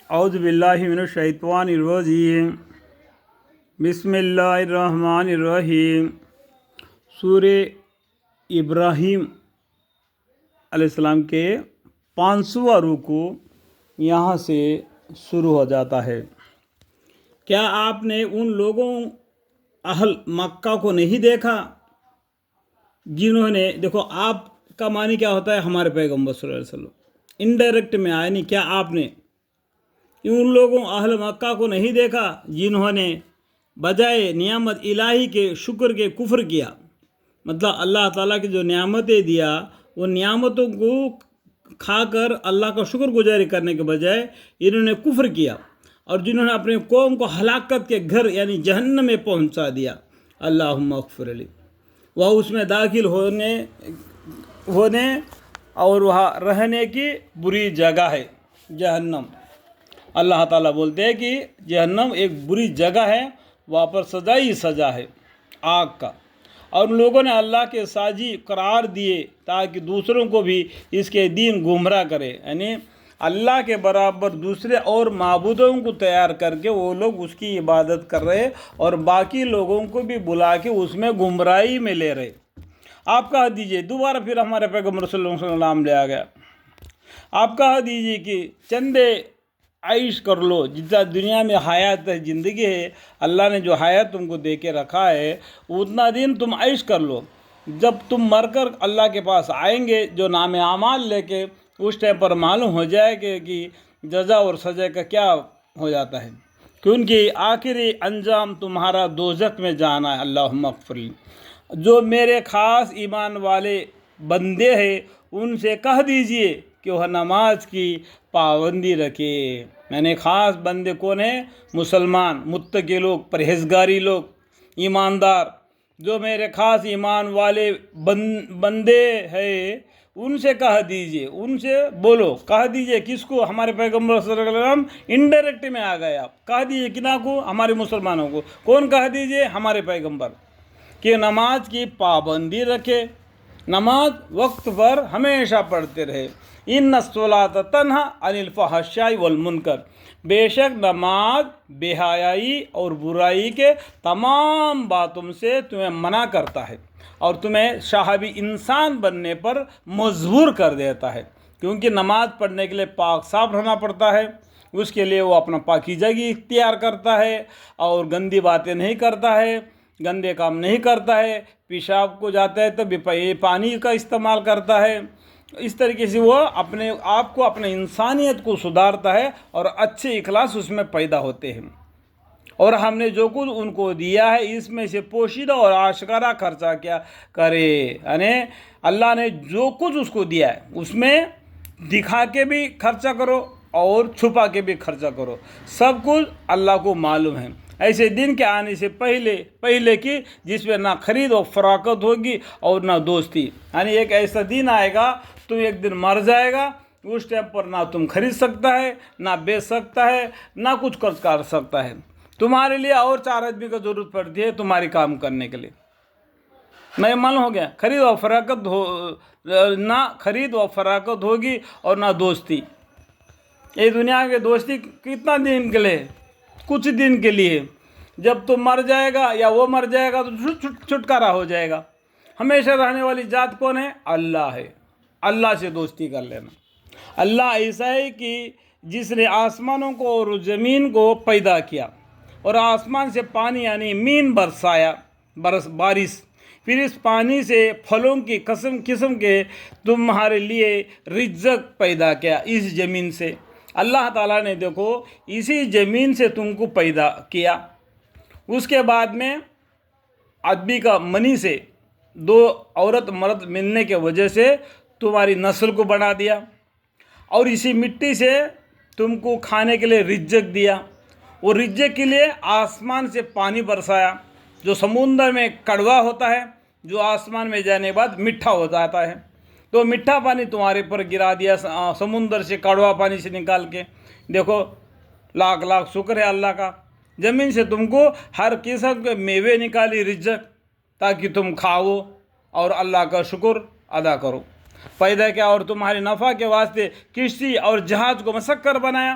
اعوذ باللہ من الشیطان الرجیم بسم اللہ الرحمن الرحیم۔ سورہ ابراہیم علیہ السلام کے 5واں رکوع یہاں سے شروع ہو جاتا ہے۔ کیا آپ نے ان لوگوں اہل مکہ کو نہیں دیکھا جنہوں نے، دیکھو آپ کا معنی کیا ہوتا ہے؟ ہمارے پیغمبر صلی اللہ علیہ وسلم انڈائریکٹ میں آئے، نہیں کیا آپ نے ان لوگوں اہل مکہ کو نہیں دیکھا جنہوں نے بجائے نعمت الہی کے شکر کے کفر کیا؟ مطلب اللہ تعالیٰ کی جو نعمتیں دیا وہ نعمتوں کو کھا کر اللہ کا شکر گزاری کرنے کے بجائے انہوں نے کفر کیا، اور جنہوں نے اپنے قوم کو ہلاکت کے گھر یعنی جہنم میں پہنچا دیا۔ اللہم اغفر لی، وہ اس میں داخل ہونے اور وہاں رہنے کی بری جگہ ہے جہنم۔ اللہ تعالیٰ بولتے ہیں کہ جہنم ایک بری جگہ ہے، وہاں پر سزا ہی سزا ہے آگ کا۔ اور لوگوں نے اللہ کے ساجی قرار دیے تاکہ دوسروں کو بھی اس کے دین گمراہ کرے، یعنی اللہ کے برابر دوسرے اور معبودوں کو تیار کر کے وہ لوگ اس کی عبادت کر رہے اور باقی لوگوں کو بھی بلا کے اس میں گمراہی میں لے رہے۔ آپ کہہ دیجئے، دوبارہ پھر ہمارے پیغمبر صلی اللہ علیہ وسلم نام لیا گیا، آپ کہہ دیجئے کہ چندے عیش کر لو، جتنا دنیا میں حیات ہے، زندگی ہے، اللہ نے جو حیات تم کو دے کے رکھا ہے اتنا دن تم عیش کر لو۔ جب تم مر کر اللہ کے پاس آئیں گے جو نام اعمال لے کے، اس ٹائم پر معلوم ہو جائے کہ جزا اور سزا کا کیا ہو جاتا ہے، کیونکہ آخری انجام تمہارا دوزخ میں جانا ہے۔ اللہم اغفر لی، جو میرے خاص ایمان والے بندے ہیں ان سے کہہ دیجئے کہ وہ نماز کی پابندی رکھے۔ یعنی خاص بندے کون ہیں؟ مسلمان، متقی لوگ، پرہیزگاری لوگ، ایماندار، جو میرے خاص ایمان والے بندے ہیں ان سے کہہ دیجئے، ان سے بولو، کہہ دیجئے کس کو؟ ہمارے پیغمبر صلی اللہ علیہ وسلم انڈائریکٹ میں آ گئے، آپ کہہ دیجئے کنہ کو؟ ہمارے مسلمانوں کو۔ کون کہہ دیجئے؟ ہمارے پیغمبر، کہ نماز کی پابندی رکھے، نماز وقت پر ہمیشہ پڑھتے رہے۔ ان الصلاۃ تنہی عن الفحشاء والمنکر، بے شک نماز بے حیائی اور برائی کے تمام باتوں سے تمہیں منع کرتا ہے اور تمہیں صحابی انسان بننے پر مجبور کر دیتا ہے، کیونکہ نماز پڑھنے کے لیے پاک صاف رہنا پڑتا ہے، اس کے لیے وہ اپنا پاکیزگی اختیار کرتا ہے اور گندی باتیں نہیں کرتا ہے، گندے کام نہیں کرتا ہے، پیشاب کو جاتا ہے تو پانی کا استعمال کرتا ہے۔ اس طریقے سے وہ اپنے آپ کو، اپنے انسانیت کو سدھارتا ہے اور اچھے اخلاص اس میں پیدا ہوتے ہیں۔ اور ہم نے جو کچھ ان کو دیا ہے اس میں سے پوشیدہ اور آشکارا خرچہ کیا کرے، یعنی اللہ نے جو کچھ اس کو دیا ہے اس میں دکھا کے بھی خرچہ کرو اور چھپا کے بھی خرچہ کرو، سب کچھ اللہ کو معلوم ہے۔ ایسے دن کے آنے سے پہلے کی جس میں نہ خرید و فروخت ہوگی اور نہ دوستی، یعنی ایک ایسا دن آئے گا تم ایک دن مر جائے گا، اس ٹائم پر نہ تم خرید سکتا ہے، نہ بیچ سکتا ہے، نہ کچھ خرچ کر سکتا ہے۔ تمہارے لیے اور 4 آدمی کا ضرورت پڑتی ہے تمہاری کام کرنے کے لیے۔ نہیں معلوم ہو گیا؟ خرید و فروخت نہ خرید و فروخت ہوگی اور نہ دوستی۔ یہ دنیا کی دوستی کتنا دن کے لیے؟ کچھ دن کے لیے۔ جب تم مر جائے گا یا وہ مر جائے گا تو چھٹکارا ہو جائے گا۔ ہمیشہ رہنے والی ذات کون ہے؟ اللہ ہے۔ اللہ سے دوستی کر لینا۔ اللہ ایسا ہے کہ جس نے آسمانوں کو اور زمین کو پیدا کیا اور آسمان سے پانی یعنی مین برسایا، بارش، پھر اس پانی سے پھلوں کی قسم کے تمہارے لیے رزق پیدا کیا اس زمین سے۔ اللہ تعالیٰ نے دیکھو اسی زمین سے تم کو پیدا کیا، اس کے بعد میں آدمی کا منی سے 2 عورت مرد ملنے کے وجہ سے تمہاری نسل کو بڑھا دیا، اور اسی مٹی سے تم کو کھانے کے لیے رزق دیا، اور رزق کے لیے آسمان سے پانی برسایا جو سمندر میں کڑوا ہوتا ہے، جو آسمان میں جانے کے بعد میٹھا ہو جاتا ہے۔ تو میٹھا پانی تمہارے پر گرا دیا سمندر سے، کڑوا پانی سے نکال کے۔ دیکھو لاکھ لاکھ شکر ہے اللہ کا۔ زمین سے تم کو ہر قسم کے میوے نکالی رزق، تاکہ تم کھاؤ اور اللہ کا شکر ادا کرو۔ پیدا کیا اور تمہارے نفع کے واسطے کشتی اور جہاز کو مسخر بنایا